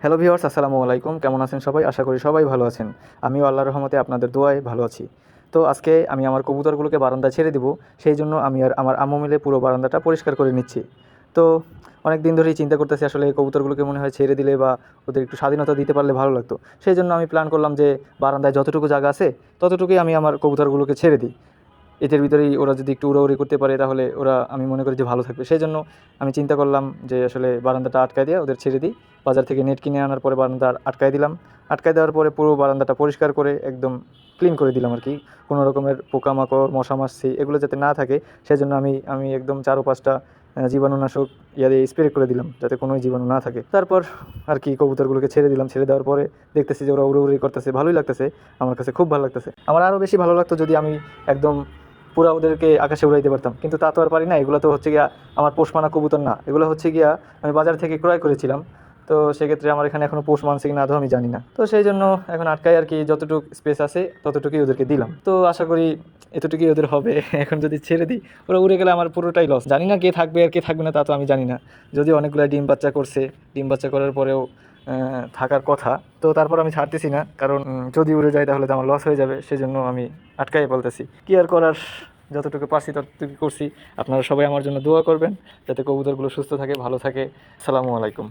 Hello viewers, আসসালামু আলাইকুম। কেমন আছেন সবাই? আশা করি সবাই ভালো আছেন। আমিও আল্লাহর রহমতে আপনাদের দোয়ায় ভালো আছি। তো আজকে আমি আমার কবুতরগুলোকে বারান্দায় ছেড়ে দিব। সেই জন্য আমি আর আমার আম্মু মিলে পুরো বারান্দাটা পরিষ্কার করে নিচ্ছি। তো অনেক দিন ধরেই চিন্তা করতেছি, আসলে এই কবুতরগুলোকে মনে হয় ছেড়ে দিলে বা ওদের একটু স্বাধীনতা দিতে পারলে ভালো লাগতো। সেই জন্য আমি প্ল্যান করলাম যে বারান্দায় যতটুকু জায়গা আছে ততটুকুই আমি আমার কবুতরগুলোকে ছেড়ে দিই। এদের ভিতরেই ওরা যদি একটু উড়াউড়ি করতে পারে তাহলে ওরা, আমি মনে করি যে ভালো থাকবে। সেই জন্য আমি চিন্তা করলাম যে আসলে বারান্দাটা আটকায় দিয়ে ওদের ছেড়ে দিই। বাজার থেকে নেট কিনে আনার পরে বারান্দা আটকায় দিলাম। আটকায় দেওয়ার পরে পুরো বারান্দাটা পরিষ্কার করে একদম ক্লিন করে দিলাম আর কি। কোনো রকমের পোকামাকড়, মশা মাছি এগুলো যাতে না থাকে সেজন্য আমি একদম চারপাশটা জীবাণুনাশক দিয়ে স্প্রে করে দিলাম যাতে কোনো জীবাণু না থাকে। তারপর আর কি কবুতরগুলোকে ছেড়ে দিলাম। ছেড়ে দেওয়ার পরে দেখতেছি যে ওরা উড়াউড়ি করতেছে, ভালোই লাগতেছে। আমার কাছে খুব ভালো লাগতেছে। আমার আরও বেশি ভালো লাগতো যদি আমি একদম পুরা ওদেরকে আকাশে উড়াইতে পারতাম, কিন্তু তা তো আর পারি না। এগুলো তো হচ্ছে গিয়া আমার পোষ মানা কবুতর না, এগুলো হচ্ছে গিয়া আমি বাজার থেকে ক্রয় করেছিলাম। তো সেক্ষেত্রে আমার এখানে এখনও পোষ মানছে কি না আদৌ আমি জানি না। তো সেই জন্য এখন আটকায় আর কি, যতটুকু স্পেস আছে ততটুকুই ওদেরকে দিলাম। তো আশা করি এতটুকুই ওদের হবে। এখন যদি ছেড়ে দিই ওরা উড়ে গেলে আমার পুরোটাই লস। জানি না কে থাকবে আর কে থাকবে না, তা তো আমি জানি না। যদি অনেকগুলো ডিম বাচ্চা করছে, ডিম বাচ্চা করার পরেও থাকার কথা, তো তারপর আমি ছাড়তেছি না, কারণ যদি উড়ে যায় তাহলে তো আমার লস হয়ে যাবে। সেজন্য আমি আটকাই বলতেছি, কি আর করার। যতটুকু পারছি ততটুকু করছি। আপনারা সবাই আমার জন্য দোয়া করবেন যাতে কবুতরগুলো সুস্থ থাকে, ভালো থাকে। আসসালামু আলাইকুম।